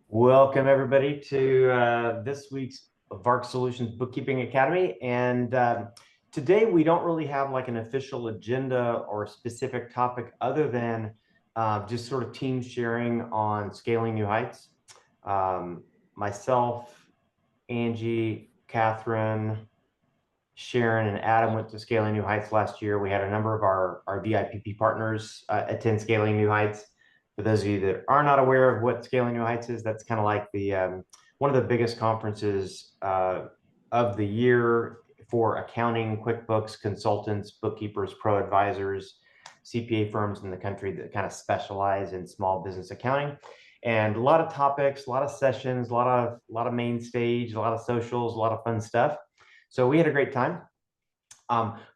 Welcome everybody to this week's VARC Solutions Bookkeeping Academy. And today we don't really have like an official agenda or specific topic other than just sort of team sharing on scaling new heights. Myself, Angie, Catherine, Sharon, and Adam went to Scaling New Heights last year. We had a number of our VIPP partners attend Scaling New Heights. For those of you that are not aware of what Scaling New Heights is, that's kind of like the one of the biggest conferences of the year for accounting, QuickBooks, consultants, bookkeepers, pro advisors, CPA firms in the country that kind of specialize in small business accounting. And a lot of topics, a lot of sessions, a lot of main stage, a lot of socials, a lot of fun stuff. So we had a great time,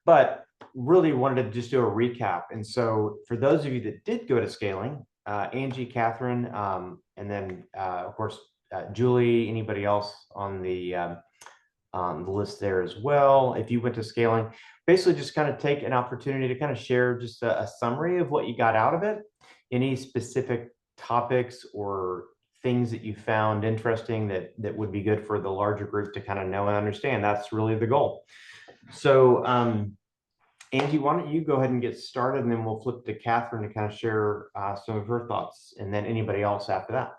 but really wanted to just do a recap. And so for those of you that did go to Scaling, Angie, Catherine, and then of course, Julie, anybody else on the list there as well. If you went to Scaling, basically just kind of take an opportunity to kind of share just a summary of what you got out of it, any specific topics or things that you found interesting that would be good for the larger group to kind of know and understand. That's really the goal. So Angie, why don't you go ahead and get started, and then we'll flip to Catherine to kind of share some of her thoughts, and then anybody else after that.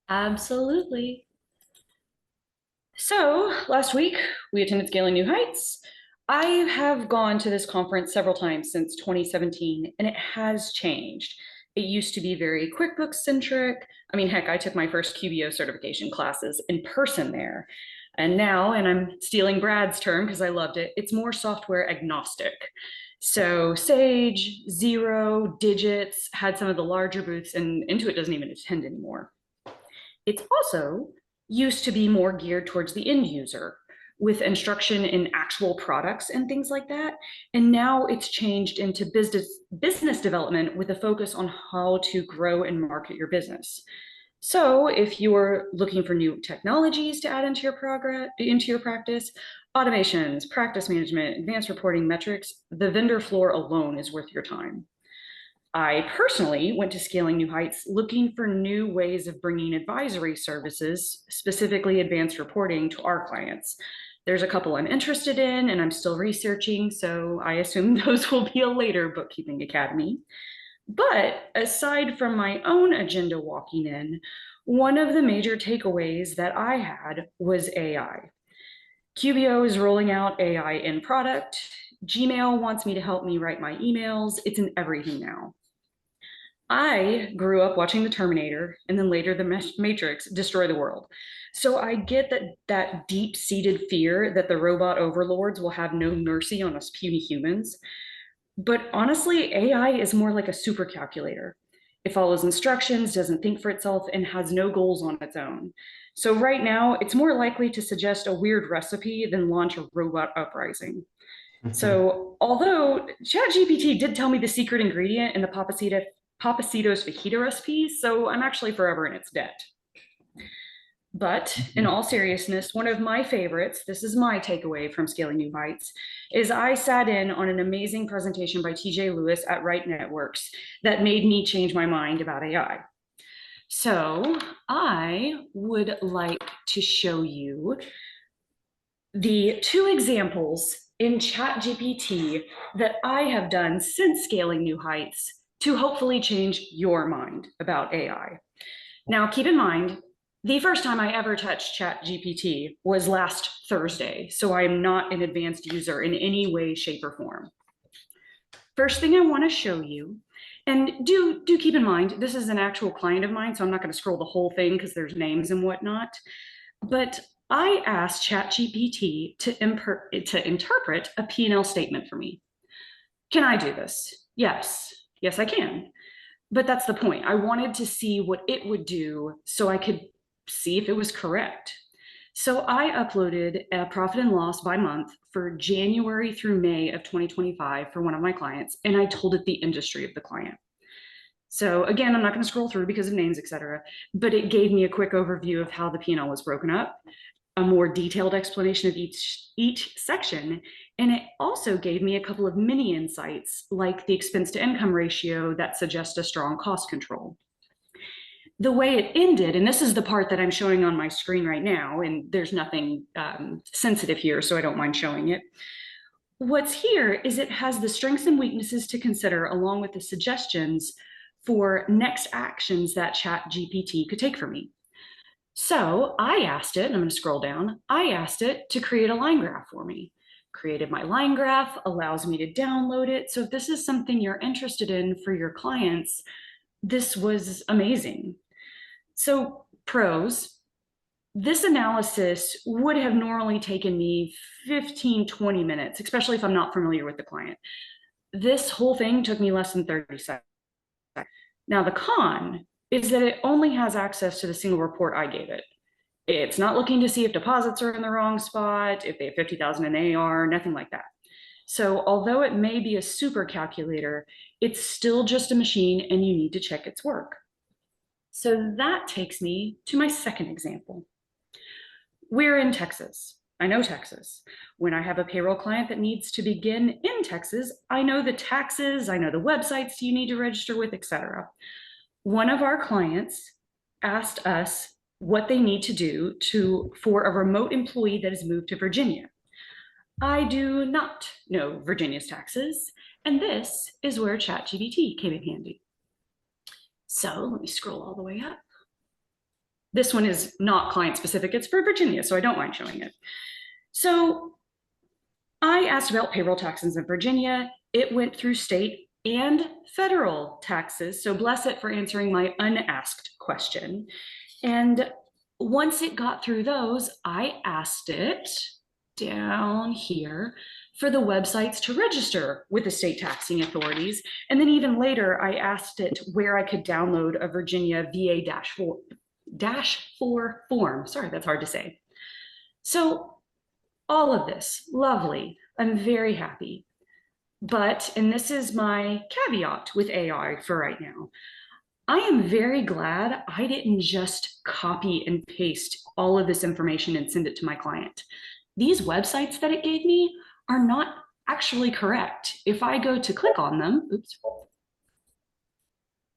Absolutely. So last week we attended Scaling New Heights. I have gone to this conference several times since 2017, and it has changed. It used to be very QuickBooks centric. I mean, heck, I took my first QBO certification classes in person there. And now, and I'm stealing Brad's term because I loved it, it's more software agnostic. So Sage, Xero, Digits had some of the larger booths, and Intuit doesn't even attend anymore. It's also used to be more geared towards the end user, with instruction in actual products and things like that. And now it's changed into business development with a focus on how to grow and market your business. So if you're looking for new technologies to add into your practice, automations, practice management, advanced reporting metrics, the vendor floor alone is worth your time. I personally went to Scaling New Heights looking for new ways of bringing advisory services, specifically advanced reporting, to our clients. There's a couple I'm interested in and I'm still researching, so I assume those will be a later Bookkeeping Academy. But aside from my own agenda walking in, one of the major takeaways that I had was AI. QBO is rolling out AI in product. Gmail wants me to help me write my emails. It's in everything now. I grew up watching The Terminator and then later The Matrix destroy the world. So I get that deep-seated fear that the robot overlords will have no mercy on us puny humans. But honestly, AI is more like a super calculator. It follows instructions, doesn't think for itself, and has no goals on its own. So right now, it's more likely to suggest a weird recipe than launch a robot uprising. So although ChatGPT did tell me the secret ingredient in the Pappasito's fajita recipe, so I'm actually forever in its debt. But in all seriousness, one of my favorites, this is my takeaway from Scaling New Heights, is I sat in on an amazing presentation by TJ Lewis at Right Networks that made me change my mind about AI. So I would like to show you the two examples in ChatGPT that I have done since Scaling New Heights to hopefully change your mind about AI. Now, keep in mind, the first time I ever touched ChatGPT was last Thursday, so I'm not an advanced user in any way, shape, or form. First thing I want to show you, and do keep in mind, this is an actual client of mine, so I'm not going to scroll the whole thing because there's names and whatnot, but I asked ChatGPT to interpret a P&L statement for me. Can I do this? Yes, I can. But that's the point. I wanted to see what it would do so I could see if it was correct. So I uploaded a profit and loss by month for January through May of 2025 for one of my clients, and I told it the industry of the client. So again, I'm not going to scroll through because of names, etc., but it gave me a quick overview of how the P&L was broken up, a more detailed explanation of each section, and it also gave me a couple of mini insights like the expense to income ratio that suggest a strong cost control. The way it ended, and this is the part that I'm showing on my screen right now, and there's nothing sensitive here, so I don't mind showing it. What's here is it has the strengths and weaknesses to consider along with the suggestions for next actions that ChatGPT could take for me. So I asked it, and I'm going to scroll down, I asked it to create a line graph for me. Created my line graph, allows me to download it. So if this is something you're interested in for your clients, this was amazing. So pros, this analysis would have normally taken me 15, 20 minutes, especially if I'm not familiar with the client. This whole thing took me less than 30 seconds. Now the con is that it only has access to the single report I gave it. It's not looking to see if deposits are in the wrong spot, if they have 50,000 in AR, nothing like that. So although it may be a super calculator, it's still just a machine and you need to check its work. So that takes me to my second example. We're in Texas. I know Texas. When I have a payroll client that needs to begin in Texas, I know the taxes, I know the websites you need to register with, etc. One of our clients asked us what they need to do for a remote employee that has moved to Virginia. I do not know Virginia's taxes, and this is where ChatGPT came in handy. So let me scroll all the way up. This one is not client specific, it's for Virginia, so I don't mind showing it. So I asked about payroll taxes in Virginia. It went through state and federal taxes, so bless it for answering my unasked question. And once it got through those, I asked it down here for the websites to register with the state taxing authorities. And then even later, I asked it where I could download a Virginia VA-4 form. Sorry, that's hard to say. So all of this, lovely. I'm very happy. But, and this is my caveat with AI for right now, I am very glad I didn't just copy and paste all of this information and send it to my client. These websites that it gave me are not actually correct. If I go to click on them, oops,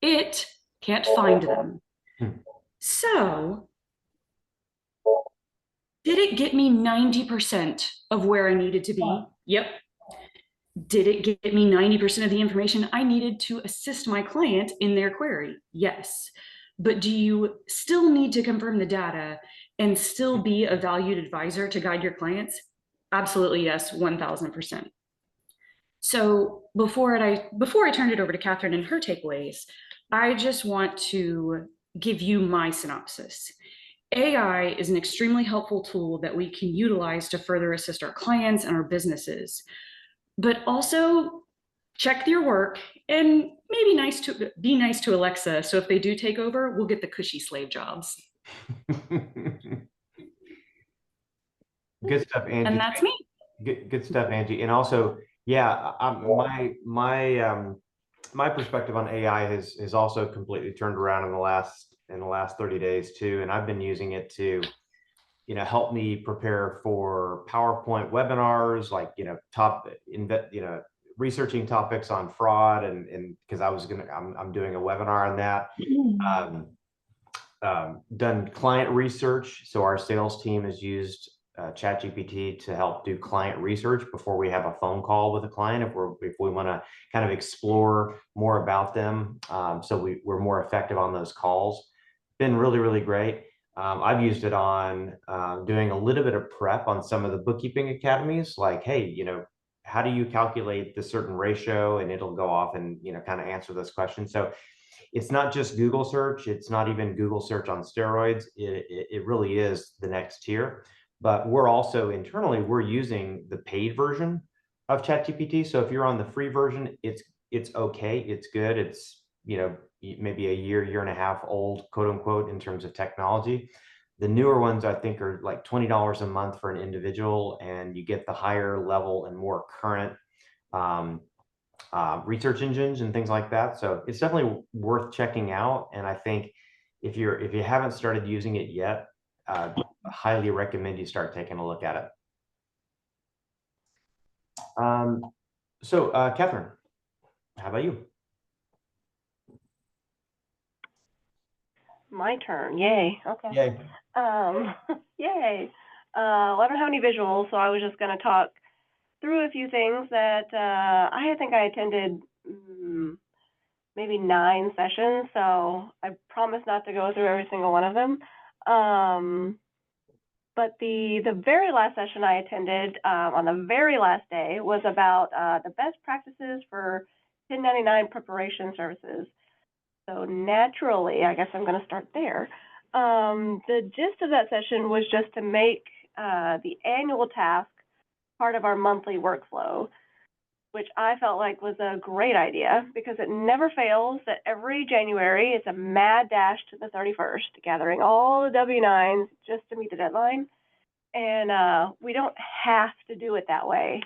it can't find them. So, did it get me 90% of where I needed to be? Yep. Did it get me 90% of the information I needed to assist my client in their query? Yes. But do you still need to confirm the data and still be a valued advisor to guide your clients? Absolutely, yes, 1000%. So before I turned it over to Catherine and her takeaways, I just want to give you my synopsis. AI is an extremely helpful tool that we can utilize to further assist our clients and our businesses, but also check your work and maybe be nice to Alexa. So if they do take over, we'll get the cushy slave jobs. Good stuff, Angie. And that's me. Good stuff, Angie. And also, yeah, my perspective on AI has also completely turned around in the last 30 days too. And I've been using it to, help me prepare for PowerPoint webinars, like, researching topics on fraud and because I'm doing a webinar on that. Done client research. So our sales team has used ChatGPT to help do client research before we have a phone call with a client if we want to kind of explore more about them, so we're more effective on those calls. Been really, really great. I've used it on doing a little bit of prep on some of the bookkeeping academies, like, hey, how do you calculate the certain ratio, and it'll go off and kind of answer those questions. So it's not just Google search. It's not even Google search on steroids. It really is the next tier. But we're also internally, we're using the paid version of ChatGPT. So if you're on the free version, it's okay. It's good. It's, maybe a year and a half old, quote unquote, in terms of technology. The newer ones, I think, are like $20 a month for an individual, and you get the higher level and more current research engines and things like that. So it's definitely worth checking out. And I think if you haven't started using it yet, I highly recommend you start taking a look at it. So Catherine, how about you? My turn. Yay. Okay. Yay. Yay. Well, I don't have any visuals, so I was just going to talk through a few things that I think I attended maybe 9 sessions, so I promise not to go through every single one of them. But the very last session I attended on the very last day was about the best practices for 1099 preparation services. So naturally, I guess I'm going to start there. The gist of that session was just to make the annual task part of our monthly workflow, which I felt like was a great idea because it never fails that every January it's a mad dash to the 31st, gathering all the W-9s just to meet the deadline. And we don't have to do it that way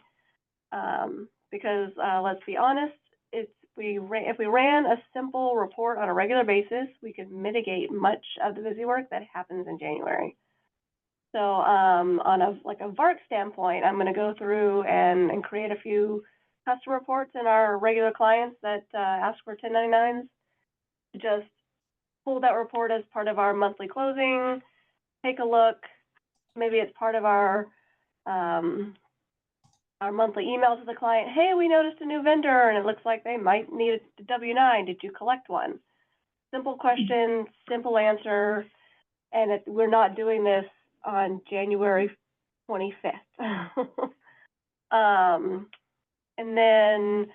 because let's be honest, if we ran a simple report on a regular basis, we could mitigate much of the busy work that happens in January. So on a VARC standpoint, I'm going to go through and create a few custom reports in our regular clients that ask for 1099s. Just pull that report as part of our monthly closing, take a look. Maybe it's part of our monthly email to the client. Hey, we noticed a new vendor and it looks like they might need a W-9. Did you collect one? Simple question, simple answer. And we're not doing this on January 25th. And then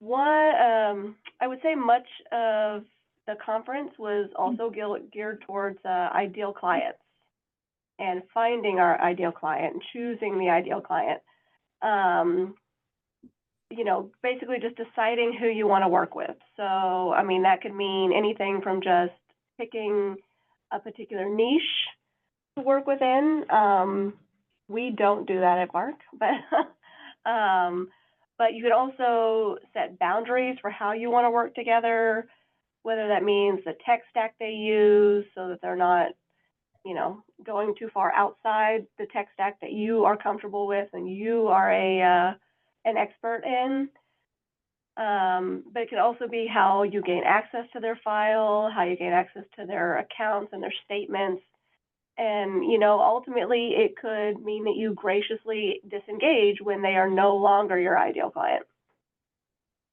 I would say much of the conference was also geared towards ideal clients and finding our ideal client and choosing the ideal client. You know, basically just deciding who you want to work with. So, I mean, that could mean anything from just picking a particular niche to work within. We don't do that at VARC, but you could also set boundaries for how you want to work together, whether that means the tech stack they use so that they're not, you know, going too far outside the tech stack that you are comfortable with and you are an expert in. But it can also be how you gain access to their file, how you gain access to their accounts and their statements. And, you know, ultimately it could mean that you graciously disengage when they are no longer your ideal client.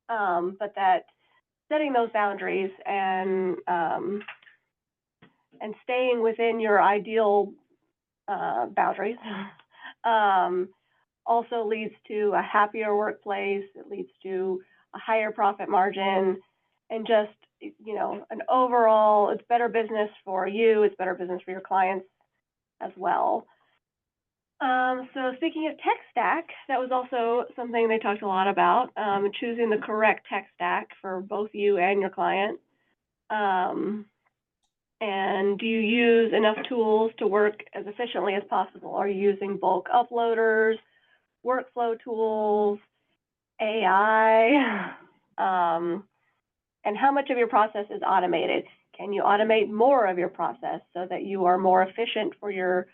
But that setting those boundaries and staying within your ideal boundaries also leads to a happier workplace. It leads to a higher profit margin and just, you know, an overall, it's better business for you, it's better business for your clients as well. So speaking of tech stack, that was also something they talked a lot about, choosing the correct tech stack for both you and your client. And do you use enough tools to work as efficiently as possible? Are you using bulk uploaders, workflow tools, AI? And how much of your process is automated? Can you automate more of your process so that you are more efficient for your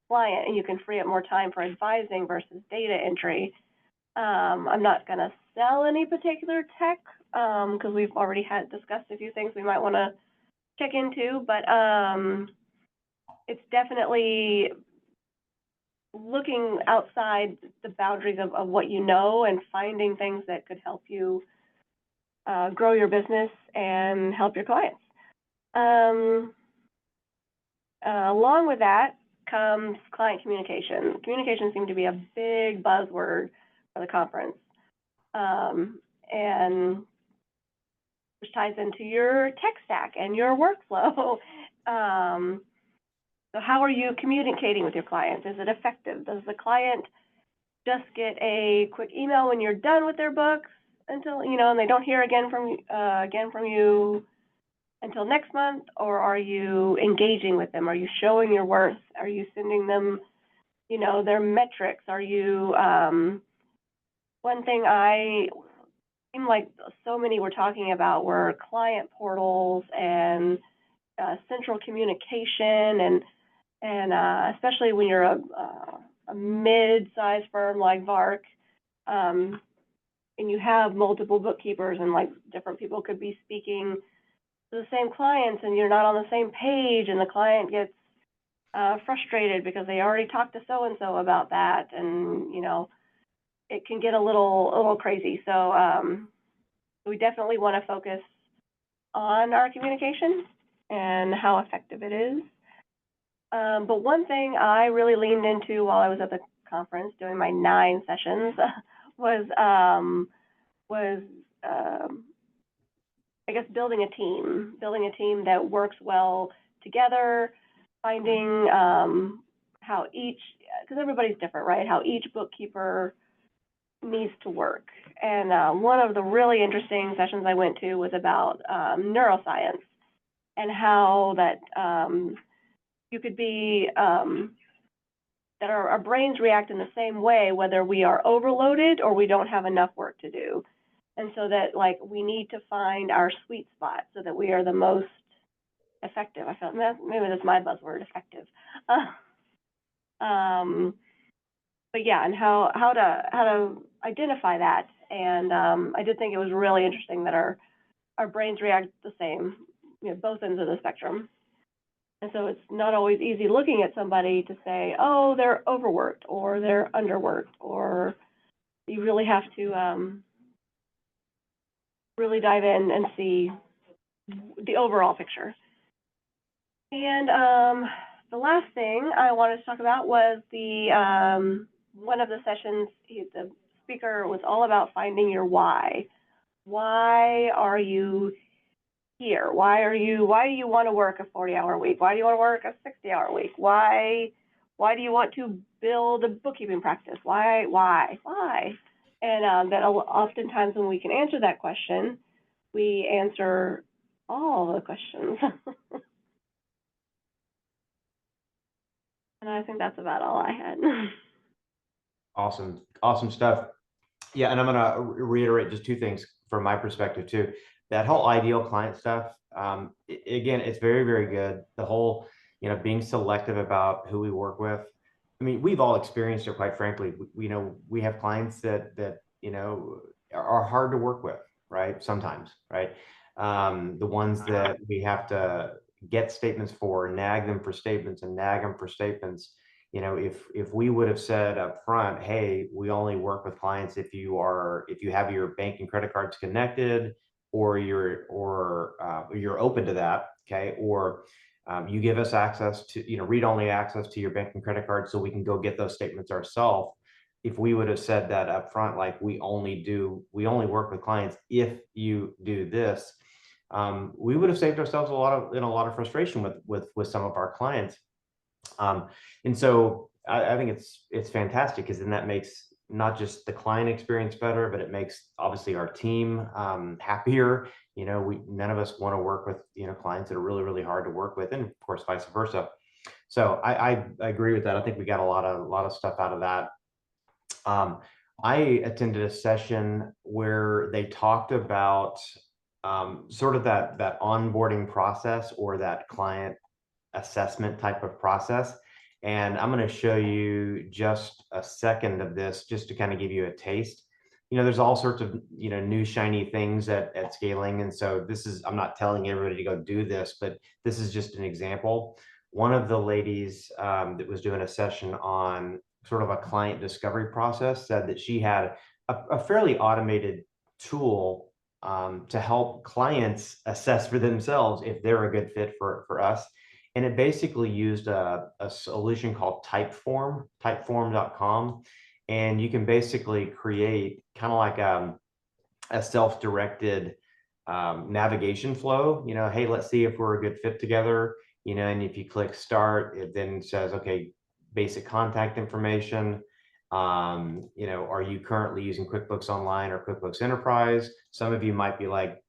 client and you can free up more time for advising versus data entry? I'm not going to sell any particular tech because we've already discussed a few things we might want to check into, but it's definitely looking outside the boundaries of what you know and finding things that could help you grow your business and help your clients. Along with that comes client communication. Communication seemed to be a big buzzword for the conference, and which ties into your tech stack and your workflow. So how are you communicating with your clients? Is it effective? Does the client just get a quick email when you're done with their books until, you know, and they don't hear again from you until next month? Or are you engaging with them? Are you showing your worth? Are you sending them, you know, their metrics? Are you, one thing seemed like so many were talking about were client portals and central communication and especially when you're a mid-sized firm like VARC, and you have multiple bookkeepers and like different people could be speaking the same clients and you're not on the same page, and the client gets frustrated because they already talked to so-and-so about that, and, you know, it can get a little crazy. So we definitely want to focus on our communication and how effective it is. But one thing I really leaned into while I was at the conference doing my 9 sessions was I guess building a team that works well together, finding how each, because everybody's different, right? How each bookkeeper needs to work. And one of the really interesting sessions I went to was about neuroscience and how that you could be, that our brains react in the same way, whether we are overloaded or we don't have enough work to do. And so that, like, we need to find our sweet spot so that we are the most effective. I felt maybe that's my buzzword, effective. But yeah, and how to identify that. And I did think it was really interesting that our brains react the same, you know, both ends of the spectrum. And so it's not always easy looking at somebody to say, oh, they're overworked or they're underworked, or you really have to really dive in and see the overall picture. And the last thing I wanted to talk about was the one of the sessions, the speaker was all about finding your why. Why are you here? Why do you want to work a 40-hour week? Why do you want to work a 60-hour week? Why do you want to build a bookkeeping practice? Why? And that oftentimes when we can answer that question, we answer all the questions. And I think that's about all I had. Awesome stuff. Yeah, and I'm gonna reiterate just 2 things from my perspective too. That whole ideal client stuff, again, it's very, very good. The whole, you know, being selective about who we work with. I mean, we've all experienced it, quite frankly. You know, we have clients that you know are hard to work with, right? Sometimes, right? The ones that we have to get statements for, nag them for statements, and nag them for statements. You know, if we would have said up front, hey, we only work with clients if you have your bank and credit cards connected, or you're open to that, okay, or you give us access to, you know, read-only access to your bank and credit card so we can go get those statements ourselves. If we would have said that up front, like we only work with clients if you do this, we would have saved ourselves a lot of frustration with some of our clients. And so I think it's fantastic, because then that makes not just the client experience better, but it makes obviously our team happier. You know, none of us want to work with, you know, clients that are really, really hard to work with, and of course vice versa. So I agree with that. I think we got a lot of stuff out of that. I attended a session where they talked about sort of that onboarding process, or that client assessment type of process. And I'm going to show you just a second of this, just to kind of give you a taste. You know, there's all sorts of, you know, new shiny things at scaling. And so I'm not telling everybody to go do this, but this is just an example. One of the ladies that was doing a session on sort of a client discovery process said that she had a fairly automated tool to help clients assess for themselves if they're a good fit for us. And it basically used a solution called typeform.com. And you can basically create kind of like a self-directed navigation flow. You know, hey, let's see if we're a good fit together. You know, and if you click start, it then says, okay, basic contact information. You know, are you currently using QuickBooks Online or QuickBooks Enterprise? Some of you might be like,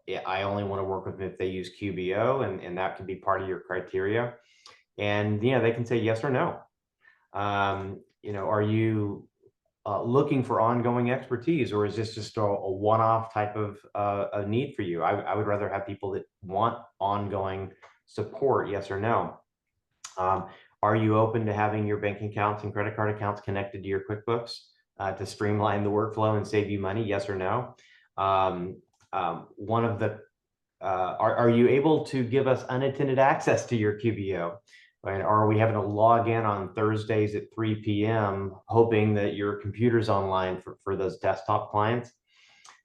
yeah, I only want to work with them if they use QBO, and that can be part of your criteria. And, you know, they can say yes or no. You know, are you looking for ongoing expertise, or is this just a one-off type of a need for you? I would rather have people that want ongoing support, yes or no. Are you open to having your bank accounts and credit card accounts connected to your QuickBooks to streamline the workflow and save you money, yes or no? One of the are you able to give us unattended access to your QBO? Right? Or are we having to log in on Thursdays at 3 p.m. hoping that your computer's online for those desktop clients?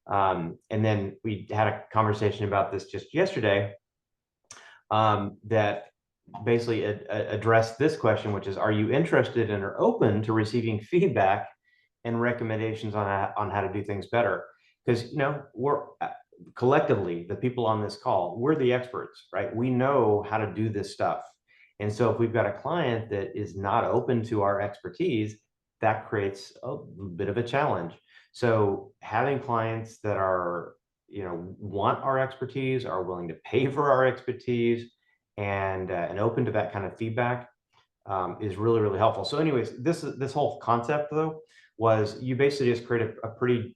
And then we had a conversation about this just yesterday that basically addressed this question, which is, are you interested and are open to receiving feedback and recommendations on how to do things better? Because, you know, we're collectively, the people on this call, we're the experts, right? We know how to do this stuff. And so if we've got a client that is not open to our expertise, that creates a bit of a challenge. So having clients that are, you know, want our expertise, are willing to pay for our expertise, and open to that kind of feedback is really, really helpful. So anyways, this whole concept though was you basically just create a pretty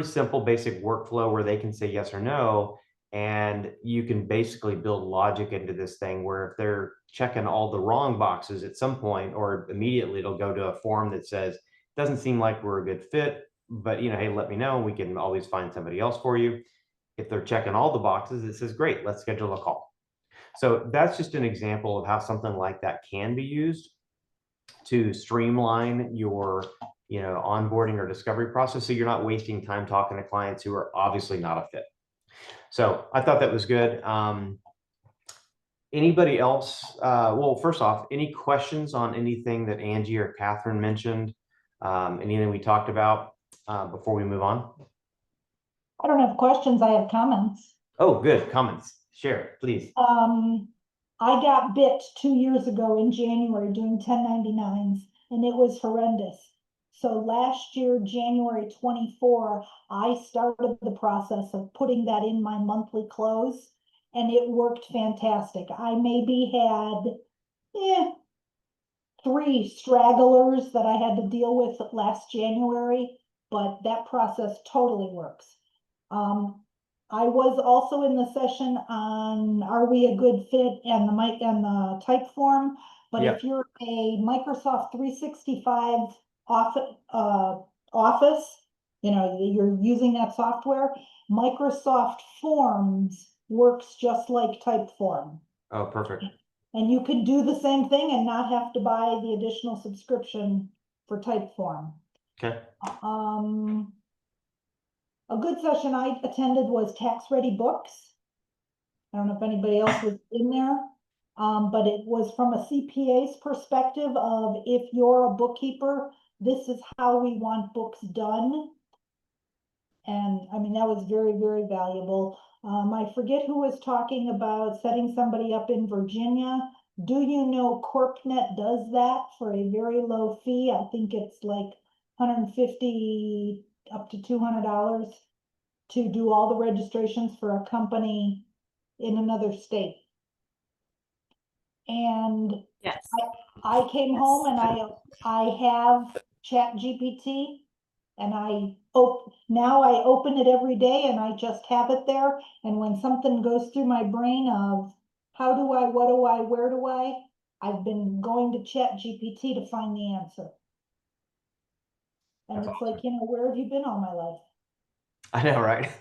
simple basic workflow where they can say yes or no, and you can basically build logic into this thing where if they're checking all the wrong boxes at some point, or immediately it'll go to a form that says, doesn't seem like we're a good fit, but you know, hey, let me know, we can always find somebody else for you. If they're checking all the boxes, it says, great, let's schedule a call. So that's just an example of how something like that can be used to streamline your, you know, onboarding or discovery process, so you're not wasting time talking to clients who are obviously not a fit. So I thought that was good. Anybody else? Well, first off, any questions on anything that Angie or Catherine mentioned? Anything we talked about before we move on? I don't have questions, I have comments. Oh, good. Comments. Share, please. I got bit 2 years ago in January doing 1099s, and it was horrendous. So last year, January 24, I started the process of putting that in my monthly close, and it worked fantastic. I maybe had 3 stragglers that I had to deal with last January, but that process totally works. I was also in the session on are we a good fit and the type form, but Yep. if you're a Microsoft 365 office, you know, you're using that software, Microsoft Forms works just like Typeform. Oh, perfect. And you can do the same thing and not have to buy the additional subscription for Typeform. Okay. A good session I attended was Tax Ready Books. I don't know if anybody else was in there, but it was from a CPA's perspective of if you're a bookkeeper, this is how we want books done. And I mean, that was very, very valuable. I forget who was talking about setting somebody up in Virginia. Do you know CorpNet does that for a very low fee? I think it's like 150 up to $200 to do all the registrations for a company in another state. And Yes. I came home and I have ChatGPT, and now I open it every day and I just have it there. And when something goes through my brain of how do I, what do I, where do I, I've been going to ChatGPT to find the answer. And That's it's awesome. like, you know, where have you been all my life? I know, right?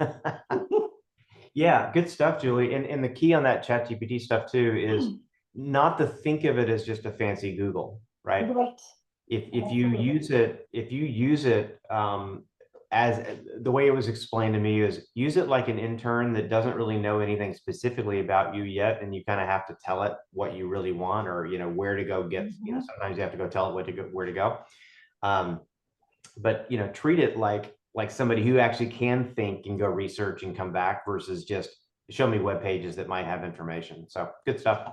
Yeah, good stuff, Julie. And the key on that ChatGPT stuff too is not to think of it as just a fancy Google, right? Right. If you use it as the way it was explained to me is use it like an intern that doesn't really know anything specifically about you yet, and you kind of have to tell it what you really want, or you know where to go get. You know, sometimes you have to go tell it where to go. But you know, treat it like somebody who actually can think and go research and come back versus just show me web pages that might have information. So good stuff.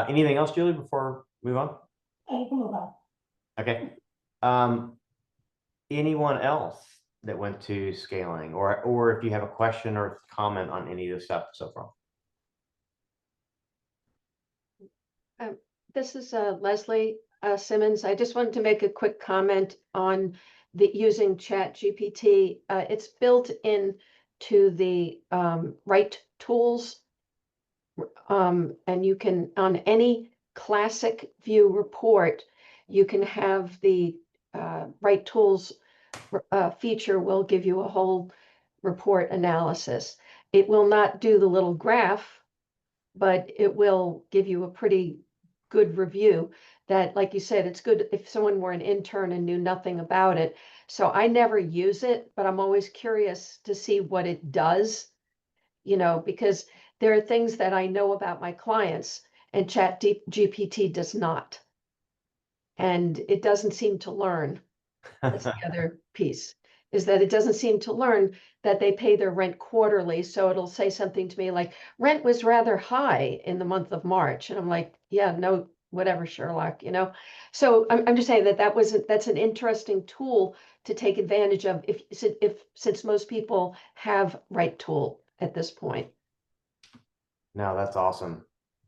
Anything else, Julie, before we move on? You can move on. Okay. Anyone else that went to scaling, or if you have a question or comment on any of the stuff so far? This is Leslie Simmons. I just wanted to make a quick comment on the using ChatGPT. It's built into the Write tools, and you can, on any classic view report, you can have the Write tools feature will give you a whole report analysis. It will not do the little graph, but it will give you a pretty good review that, like you said, it's good if someone were an intern and knew nothing about it. So I never use it, but I'm always curious to see what it does, because there are things that I know about my clients and GPT does not. And it doesn't seem to learn. That's the other piece, is that it doesn't seem to learn that they pay their rent quarterly. So it'll say something to me like, rent was rather high in the month of March. And I'm like, yeah, no, whatever, Sherlock, So I'm just saying that's an interesting tool to take advantage of since most people have Right Tool at this point. No, that's awesome.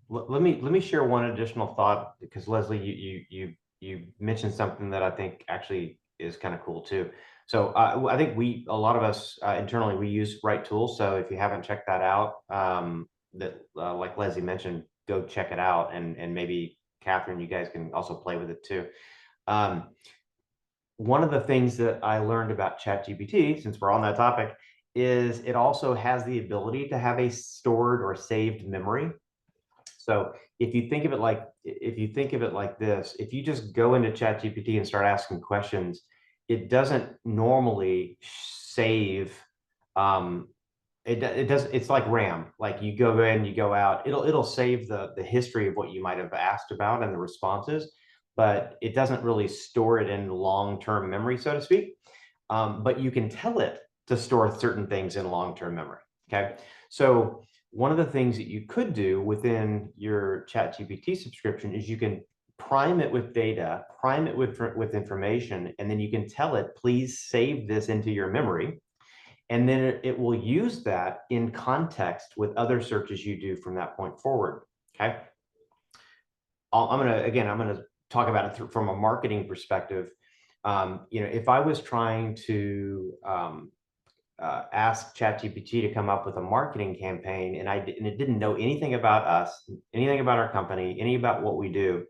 Let me share one additional thought, because Leslie, you mentioned something that I think actually is kind of cool too. So I think a lot of us internally, we use Right Tools. So if you haven't checked that out, like Leslie mentioned, go check it out, and maybe Catherine, you guys can also play with it too. One of the things that I learned about ChatGPT, since we're on that topic, is it also has the ability to have a stored or saved memory. So if you think of it like this, if you just go into ChatGPT and start asking questions, it doesn't normally save. It does. It's like RAM. Like you go in, you go out. It'll save the history of what you might have asked about and the responses, but it doesn't really store it in long-term memory, so to speak. But you can tell it to store certain things in long-term memory. Okay, so one of the things that you could do within your ChatGPT subscription is you can prime it with data, prime it with information, and then you can tell it, please save this into your memory. And then it will use that in context with other searches you do from that point forward. Okay. I'm going to talk about it from a marketing perspective. If I was trying to ask ChatGPT to come up with a marketing campaign, and it didn't know anything about us, anything about our company, any about what we do,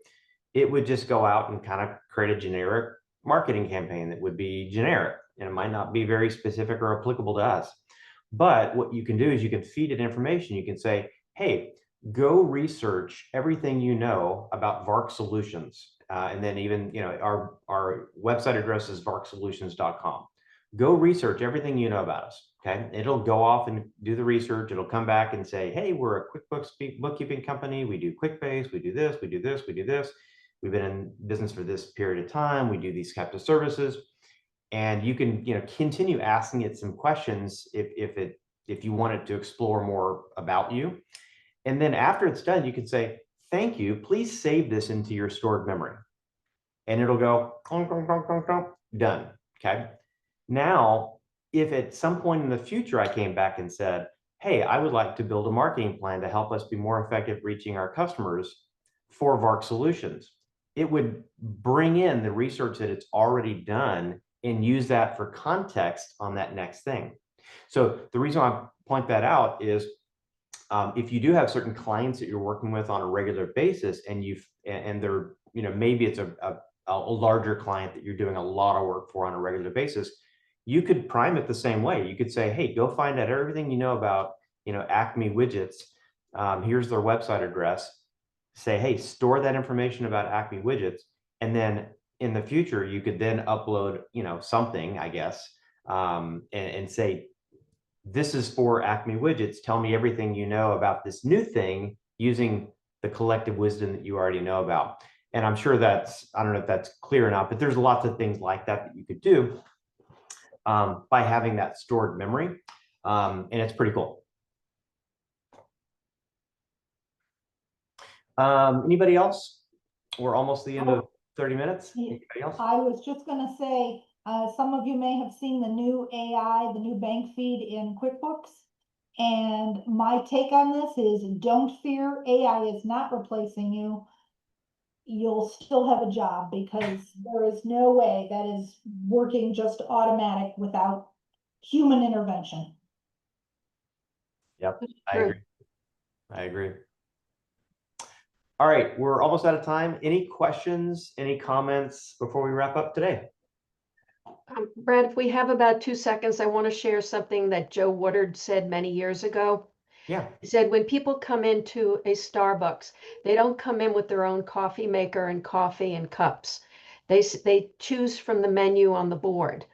it would just go out and kind of create a generic marketing campaign that would be generic, and it might not be very specific or applicable to us. But what you can do is you can feed it information. You can say, hey, go research everything you know about VARC Solutions. And then even, our website address is varcsolutions.com. Go research everything you know about us. Okay. It'll go off and do the research. It'll come back and say, hey, we're a QuickBooks bookkeeping company. We do QuickBase. We do this, we do this, we do this. We've been in business for this period of time. We do these types of services. And you can, continue asking it some questions if you want it to explore more about you. And then after it's done, you can say, thank you, please save this into your stored memory. And it'll go, done. Okay. Now, if at some point in the future I came back and said, hey, I would like to build a marketing plan to help us be more effective reaching our customers for VARC Solutions, it would bring in the research that it's already done and use that for context on that next thing. So the reason I point that out is if you do have certain clients that you're working with on a regular basis, and they're, maybe it's a larger client that you're doing a lot of work for on a regular basis, you could prime it the same way. You could say, hey, go find out everything you know about, Acme Widgets. Here's their website address. Say, hey, store that information about Acme Widgets. And then in the future, you could then upload, something, I guess, and say, this is for Acme Widgets. Tell me everything you know about this new thing using the collective wisdom that you already know about. And I'm sure I don't know if that's clear enough, but there's lots of things like that you could do by having that stored memory. And it's pretty cool. Anybody else? We're almost the end of 30 minutes. Anybody else? I was just gonna say, some of you may have seen the new AI, the new bank feed in QuickBooks. And my take on this is, don't fear, AI is not replacing you. You'll still have a job, because there is no way that is working just automatic without human intervention. Yep, I agree. All right, we're almost out of time. Any questions, any comments before we wrap up today? Brad, if we have about 2 seconds, I want to share something that Joe Woodard said many years ago. Yeah. He said, when people come into a Starbucks, they don't come in with their own coffee maker and coffee and cups. They choose from the menu on the board.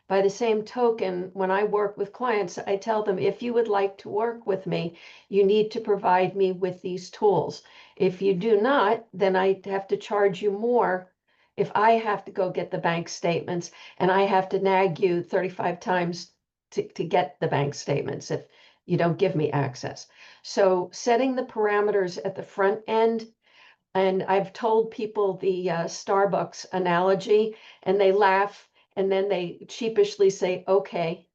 By the same token, when I work with clients, I tell them, if you would like to work with me, you need to provide me with these tools. If you do not, then I have to charge you more if I have to go get the bank statements and I have to nag you 35 times to get the bank statements if you don't give me access. So setting the parameters at the front end, and I've told people the Starbucks analogy, and they laugh, and then they sheepishly say, okay,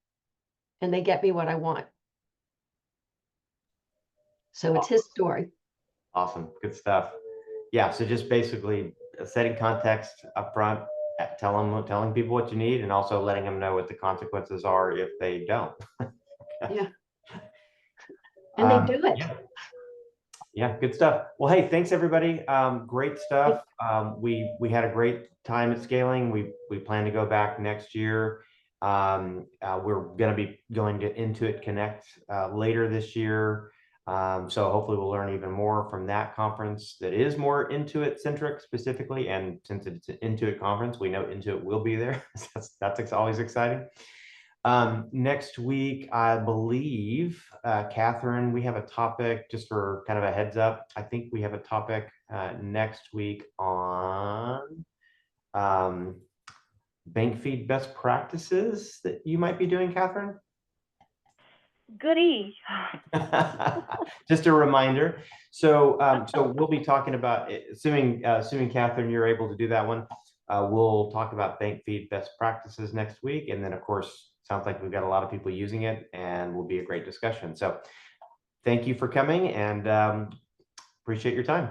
and they get me what I want. So it's his story. Awesome. Good stuff. Yeah. So just basically setting context up front, telling people what you need, and also letting them know what the consequences are if they don't. Yeah. And they do it. Yeah. Yeah, good stuff. Well, hey, thanks everybody. Great stuff. We had a great time at scaling. We plan to go back next year. We're going to be going to Intuit Connect later this year. So hopefully we'll learn even more from that conference that is more Intuit centric specifically. And since it's an Intuit conference, we know Intuit will be there. That's always exciting. Next week, I believe, Catherine, we have a topic, just for kind of a heads up. I think we have a topic next week on bank feed best practices that you might be doing, Catherine. Goody. Just a reminder. So we'll be talking about, assuming Catherine, you're able to do that one. We'll talk about bank feed best practices next week, and then of course, sounds like we've got a lot of people using it, and will be a great discussion. So, thank you for coming, and appreciate your time.